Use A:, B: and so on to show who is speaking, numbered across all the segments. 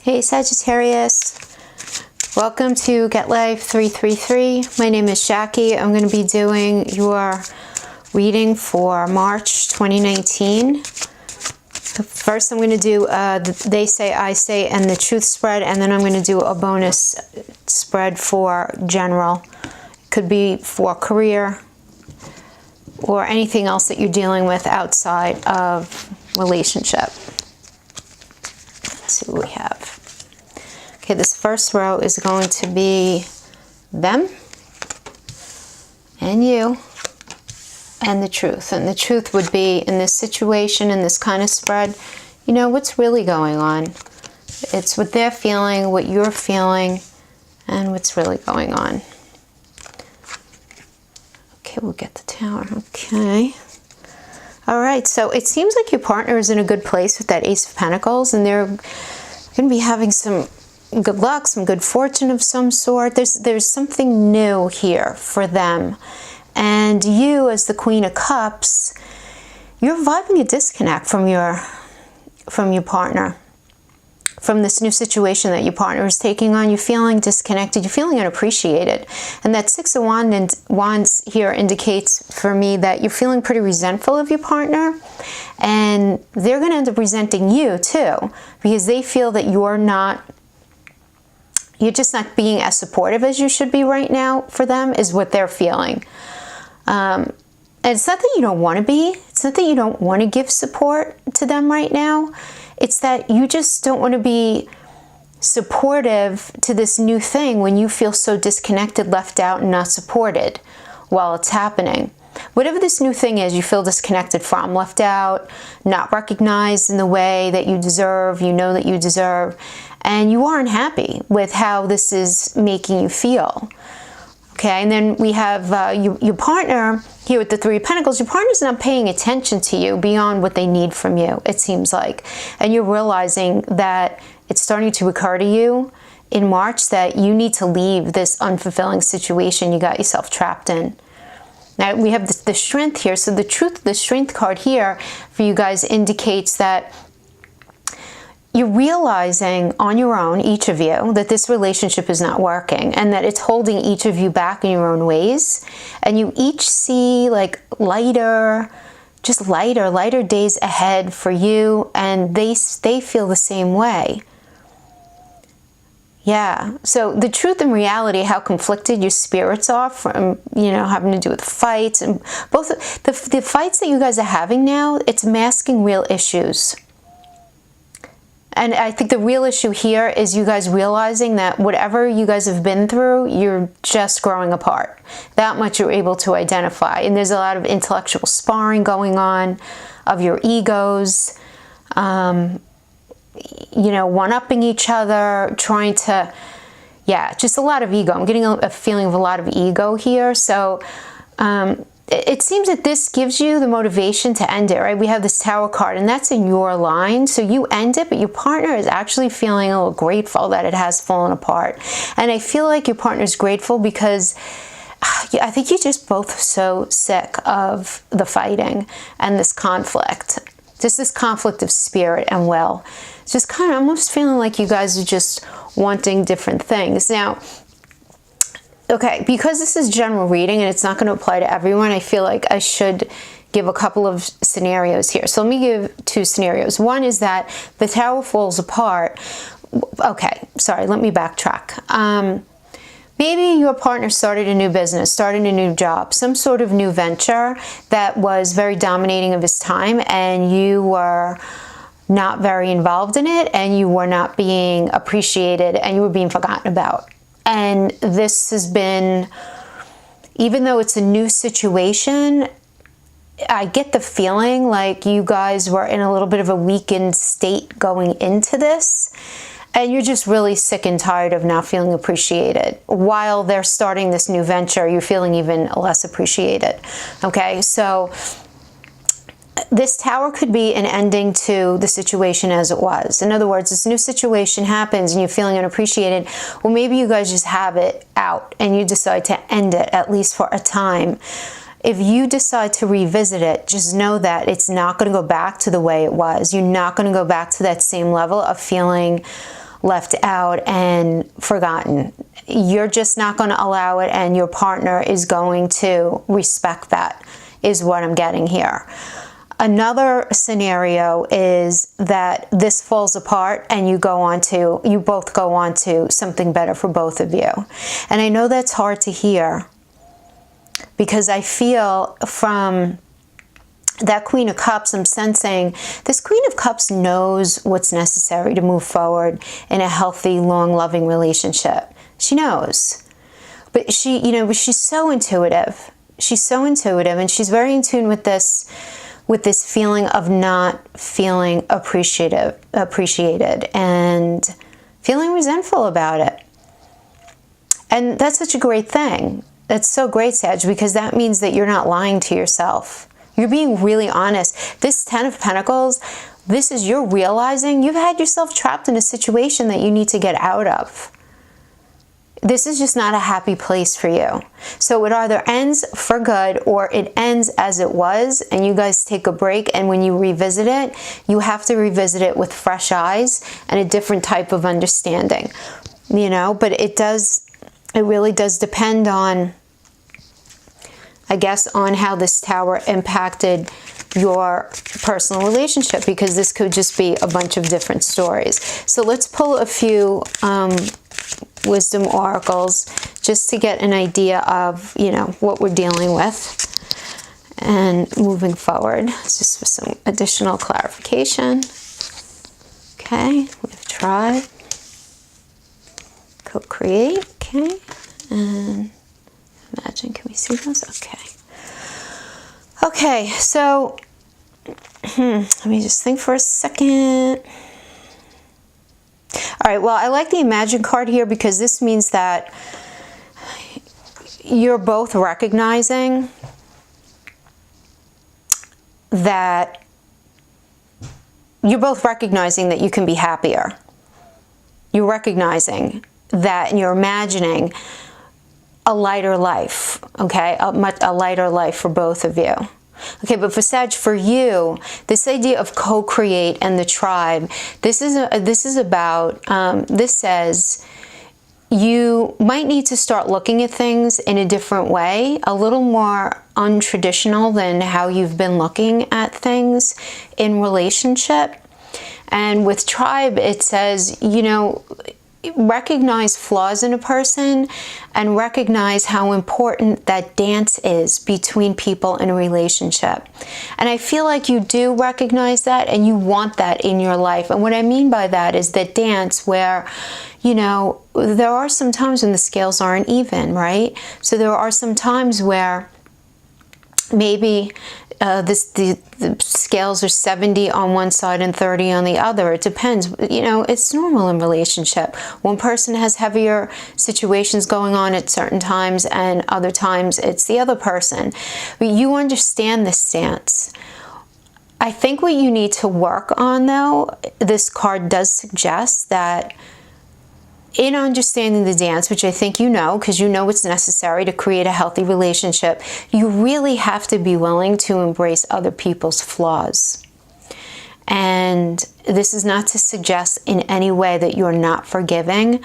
A: Hey Sagittarius, welcome to Get Life 333. My name is Jackie. I'm going to be doing your reading for March 2019. First I'm going to do They Say, I Say, and the Truth spread, and then I'm going to do a bonus spread for general. It could be for career or anything else that you're dealing with outside of relationship. Let's see what we have. Okay, this first row is going to be them and you and the truth. And the truth would be, in this situation, in this kind of spread, you know, what's really going on. It's what they're feeling, what you're feeling, and what's really going on. Okay, we'll get the Tower. Okay. All right, so it seems like your partner is in a good place with that Ace of Pentacles, and they're going to be having some good luck, some good fortune of some sort. There's something new here for them. And you, as the Queen of Cups, you're vibing a disconnect from your partner, from this new situation that your partner is taking on. You're feeling disconnected, you're feeling unappreciated. And that Six of Wands here indicates for me that you're feeling pretty resentful of your partner, and they're going to end up resenting you too, because they feel that you're just not being as supportive as you should be right now for them, is what they're feeling. And it's not that you don't want to be. It's not that you don't want to give support to them right now. It's that you just don't want to be supportive to this new thing when you feel so disconnected, left out, and not supported while it's happening. Whatever this new thing is, you feel disconnected from, left out, not recognized in the way that you deserve, you know that you deserve, and you aren't happy with how this is making you feel. Okay, and then we have your partner here with the Three of Pentacles. Your partner's not paying attention to you beyond what they need from you, it seems like. And you're realizing that it's starting to occur to you in March that you need to leave this unfulfilling situation you got yourself trapped in. Now we have the Strength here. So the Truth, the Strength card here for you guys indicates that you're realizing on your own, each of you, that this relationship is not working and that it's holding each of you back in your own ways. And you each see like lighter days ahead for you, and they feel the same way. Yeah, so the truth and reality, how conflicted your spirits are from, you know, having to do with fights. And both the fights that you guys are having now, it's masking real issues. And I think the real issue here is you guys realizing that whatever you guys have been through, you're just growing apart. That much you're able to identify. And there's a lot of intellectual sparring going on of your egos, you know, one-upping each other, trying to, yeah, just a lot of ego. I'm getting a feeling of a lot of ego here. So it seems that this gives you the motivation to end it, right? We have this Tower card, and that's in your line. So you end it, but your partner is actually feeling a little grateful that it has fallen apart. And I feel like your partner's grateful because I think you're just both so sick of the fighting and this conflict. Just this conflict of spirit and will. It's just kind of almost feeling like you guys are just wanting different things. Now, okay, because this is general reading and it's not going to apply to everyone, I feel like I should give a couple of scenarios here. So let me give two scenarios. One is that the Tower falls apart. Okay, sorry, let me backtrack. Maybe your partner started a new business, started a new job, some sort of new venture that was very dominating of his time, and you were not very involved in it, and you were not being appreciated, and you were being forgotten about. And this has been, even though it's a new situation, I get the feeling like you guys were in a little bit of a weakened state going into this. And you're just really sick and tired of not feeling appreciated. While they're starting this new venture, you're feeling even less appreciated. Okay, so this Tower could be an ending to the situation as it was. In other words, this new situation happens and you're feeling unappreciated. Well, maybe you guys just have it out and you decide to end it, at least for a time. If you decide to revisit it, just know that it's not going to go back to the way it was. You're not going to go back to that same level of feeling left out and forgotten. You're just not going to allow it, and your partner is going to respect that, is what I'm getting here. Another scenario is that this falls apart and you both go on to something better for both of you. And I know that's hard to hear, because I feel from that Queen of Cups, I'm sensing this Queen of Cups knows what's necessary to move forward in a healthy, long, loving relationship. She knows. But she's so intuitive. She's so intuitive, and she's very in tune with this feeling of not feeling appreciated and feeling resentful about it. And that's such a great thing. That's so great, Sag, because that means that you're not lying to yourself. You're being really honest. This Ten of Pentacles, you're realizing you've had yourself trapped in a situation that you need to get out of. This is just not a happy place for you. So it either ends for good or it ends as it was, and you guys take a break, and when you revisit it, you have to revisit it with fresh eyes and a different type of understanding. But it really does depend on, I guess, on how this Tower impacted your personal relationship, because this could just be a bunch of different stories. So let's pull a few wisdom oracles just to get an idea of, what we're dealing with and moving forward. Just for some additional clarification. Okay, we have Tribe, Co-create, okay, and Imagine. Can we see those? Okay, so let me just think for a second. All right, well, I like the Imagine card here because this means that you're both recognizing that you can be happier. You're recognizing that, and you're imagining a lighter life, okay? A lighter life for both of you. Okay, but for Sag, for you, this idea of co-create and the tribe, this says you might need to start looking at things in a different way, a little more untraditional than how you've been looking at things in relationship. And with tribe, it says, recognize flaws in a person and recognize how important that dance is between people in a relationship. And I feel like you do recognize that and you want that in your life. And what I mean by that is that dance where, there are some times when the scales aren't even, right? So there are some times where maybe the scales are 70 on one side and 30 on the other. It depends. It's normal in relationship. One person has heavier situations going on at certain times, and other times it's the other person. But you understand this stance. I think what you need to work on, though, this card does suggest that in understanding the dance, which I think because you know it's necessary to create a healthy relationship, you really have to be willing to embrace other people's flaws. And this is not to suggest in any way that you're not forgiving,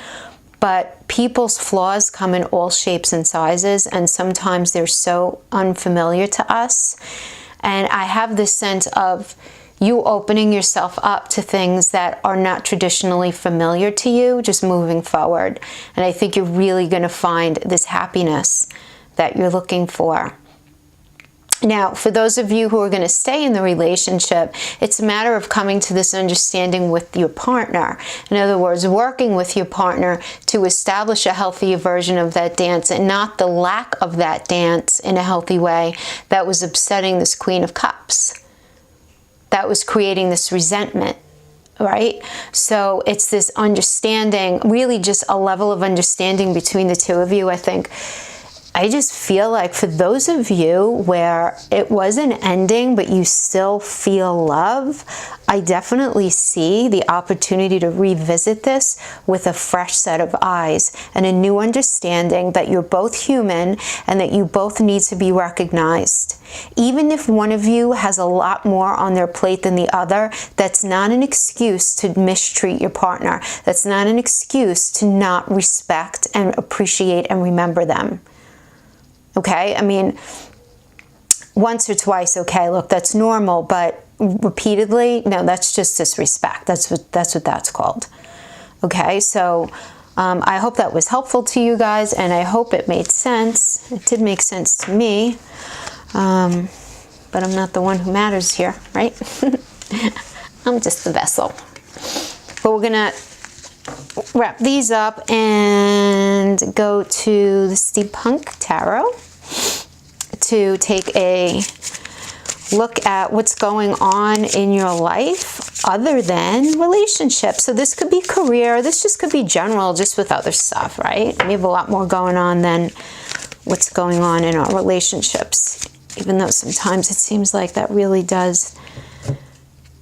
A: but people's flaws come in all shapes and sizes, and sometimes they're so unfamiliar to us. And I have this sense of you opening yourself up to things that are not traditionally familiar to you, just moving forward. And I think you're really going to find this happiness that you're looking for. Now, for those of you who are going to stay in the relationship, it's a matter of coming to this understanding with your partner. In other words, working with your partner to establish a healthier version of that dance and not the lack of that dance in a healthy way that was upsetting this Queen of Cups. That was creating this resentment, right? So it's this understanding, really just a level of understanding between the two of you, I think. I just feel like for those of you where it was an ending, but you still feel love, I definitely see the opportunity to revisit this with a fresh set of eyes and a new understanding that you're both human and that you both need to be recognized. Even if one of you has a lot more on their plate than the other, that's not an excuse to mistreat your partner. That's not an excuse to not respect and appreciate and remember them. Okay, I mean, once or twice, okay, look, that's normal, but repeatedly, no, that's just disrespect. That's what that's called. Okay, so I hope that was helpful to you guys, and I hope it made sense. It did make sense to me, but I'm not the one who matters here, right? I'm just the vessel. But we're gonna wrap these up and go to the Steampunk Tarot to take a look at what's going on in your life other than relationships. So this could be career, this just could be general, just with other stuff, right? We have a lot more going on than what's going on in our relationships, even though sometimes it seems like that really does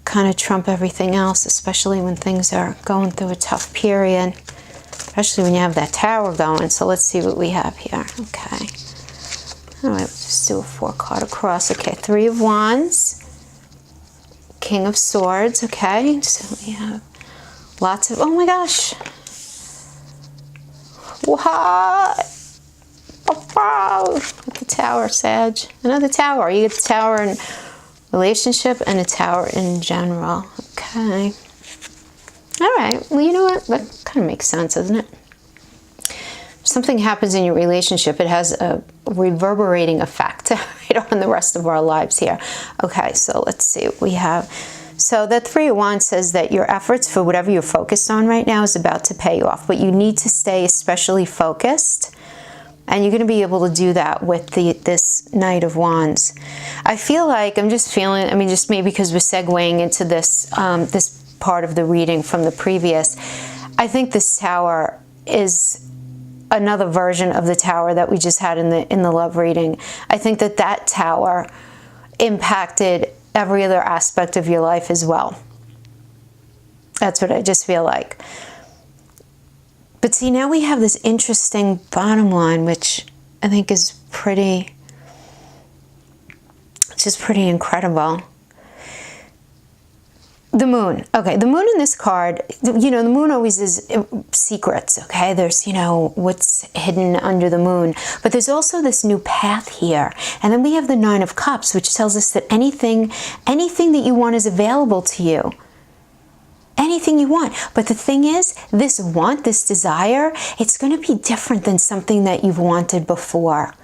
A: kind of trump everything else, especially when things are going through a tough period, especially when you have that tower going. So let's see what we have here. Okay. All right, we'll just do a 4-card across. Okay, 3 of Wands, King of Swords. Okay, so we have lots of, oh my gosh. What? Oh, wow. With the tower, Sag. Another tower. You get the tower in relationship and a tower in general. Okay. All right. Well, you know what? That kind of makes sense, doesn't it? If something happens in your relationship, it has a reverberating effect right on the rest of our lives here. Okay, so let's see what we have. So that 3 of Wands says that your efforts for whatever you're focused on right now is about to pay off, but you need to stay especially focused. And you're going to be able to do that with this Knight of Wands. I feel like, I'm just feeling, I mean, just maybe because we're segueing into this, this part of the reading from the previous, I think this tower is another version of the tower that we just had in the love reading. I think that tower impacted every other aspect of your life as well. That's what I just feel like. But see, now we have this interesting bottom line, which I think is pretty, just pretty incredible. The moon. Okay, the moon in this card, you know, the moon always is secrets, okay? There's, you know, what's hidden under the moon. But there's also this new path here. And then we have the 9 of Cups, which tells us that anything that you want is available to you. Anything you want. But the thing is, this want, this desire, it's going to be different than something that you've wanted before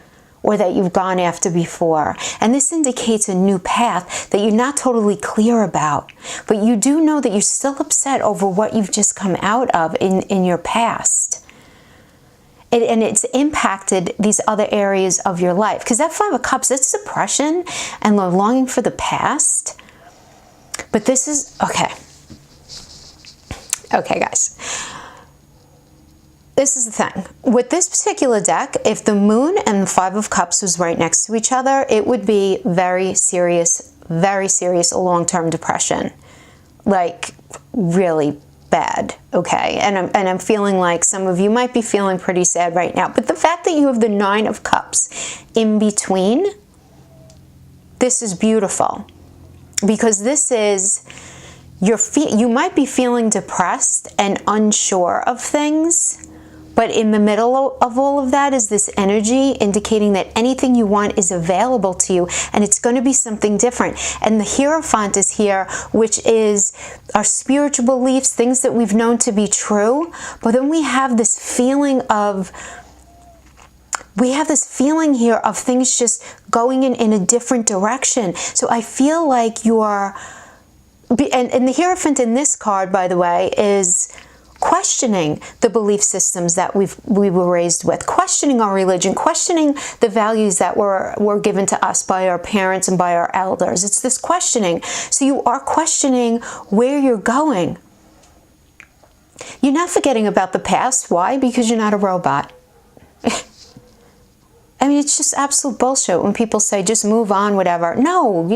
A: or that you've gone after before. And this indicates a new path that you're not totally clear about. But you do know that you're still upset over what you've just come out of in your past. And it's impacted these other areas of your life. Because that 5 of Cups, that's depression and longing for the past. But this is, okay. Okay, guys. This is the thing. With this particular deck, if the moon and the 5 of Cups was right next to each other, it would be very serious long-term depression. Like, really bad, okay? And I'm feeling like some of you might be feeling pretty sad right now. But the fact that you have the 9 of Cups in between, this is beautiful. Because this is, you might be feeling depressed and unsure of things, but in the middle of all of that is this energy indicating that anything you want is available to you, and it's going to be something different. And the Hierophant is here, which is our spiritual beliefs, things that we've known to be true. But then we have this feeling of, here of things just going in a different direction. So I feel like you are, and the Hierophant in this card, by the way, is questioning the belief systems that we were raised with, questioning our religion, questioning the values that were given to us by our parents and by our elders. It's this questioning. So you are questioning where you're going. You're not forgetting about the past. Why? Because you're not a robot. I mean, it's just absolute bullshit when people say, just move on, whatever. No,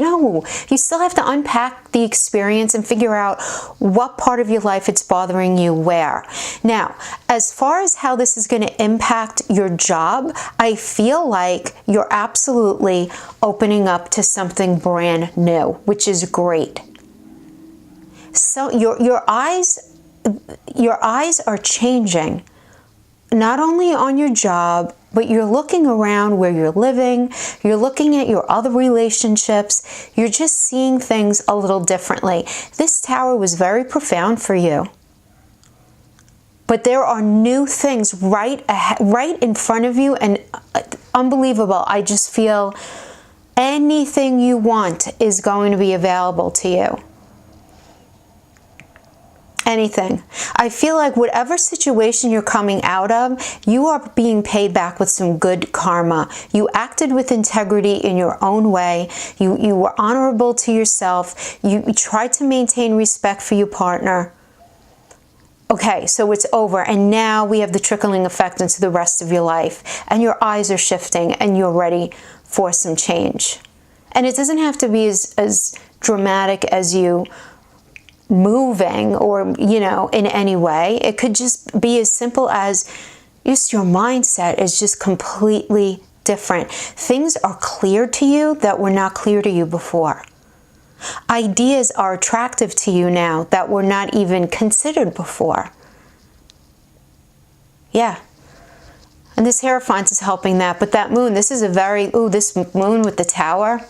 A: you still have to unpack the experience and figure out what part of your life it's bothering you where. Now, as far as how this is going to impact your job, I feel like you're absolutely opening up to something brand new, which is great. So your eyes are changing, not only on your job, but you're looking around where you're living, you're looking at your other relationships, you're just seeing things a little differently. This Tower was very profound for you. But there are new things right in front of you, and unbelievable. I just feel anything you want is going to be available to you. Anything. I feel like whatever situation you're coming out of, you are being paid back with some good karma. You acted with integrity in your own way. You were honorable to yourself. You tried to maintain respect for your partner. Okay, so it's over, and now we have the trickling effect into the rest of your life, and your eyes are shifting, and you're ready for some change. And it doesn't have to be as dramatic as you moving or, in any way. It could just be as simple as just your mindset is just completely different. Things are clear to you that were not clear to you before. Ideas are attractive to you now that were not even considered before. Yeah. And this Hierophant is helping that. But that moon, this is this moon with the Tower,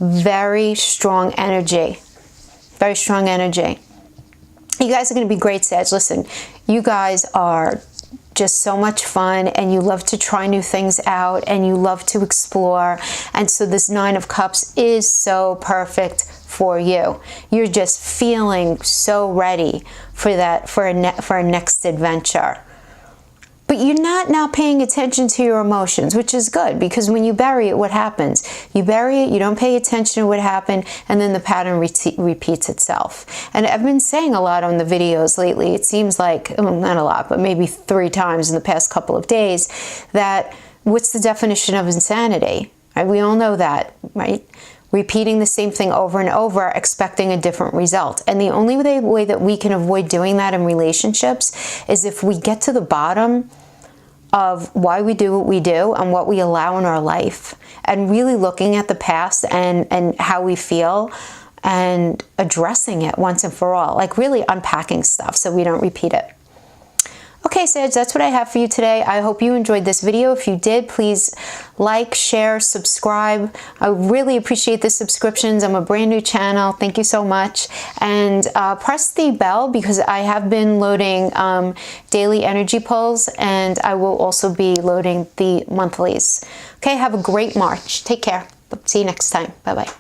A: very strong energy. Very strong energy. You guys are going to be great, Sag. Listen, you guys are just so much fun, and you love to try new things out, and you love to explore. And so this Nine of Cups is so perfect for you. You're just feeling so ready for that, for a next adventure. But you're not now paying attention to your emotions, which is good, because when you bury it, what happens? You bury it, you don't pay attention to what happened, and then the pattern repeats itself. And I've been saying a lot on the videos lately, it seems like, not a lot, but maybe 3 times in the past couple of days, that what's the definition of insanity? Right? We all know that, right? Repeating the same thing over and over, expecting a different result. And the only way that we can avoid doing that in relationships is if we get to the bottom of why we do what we do and what we allow in our life, and really looking at the past and how we feel and addressing it once and for all, like really unpacking stuff so we don't repeat it. Okay, Sag, that's what I have for you today. I hope you enjoyed this video. If you did, please like, share, subscribe. I really appreciate the subscriptions. I'm a brand new channel. Thank you so much. And press the bell, because I have been loading daily energy polls, and I will also be loading the monthlies. Okay, have a great March. Take care. See you next time. Bye-bye.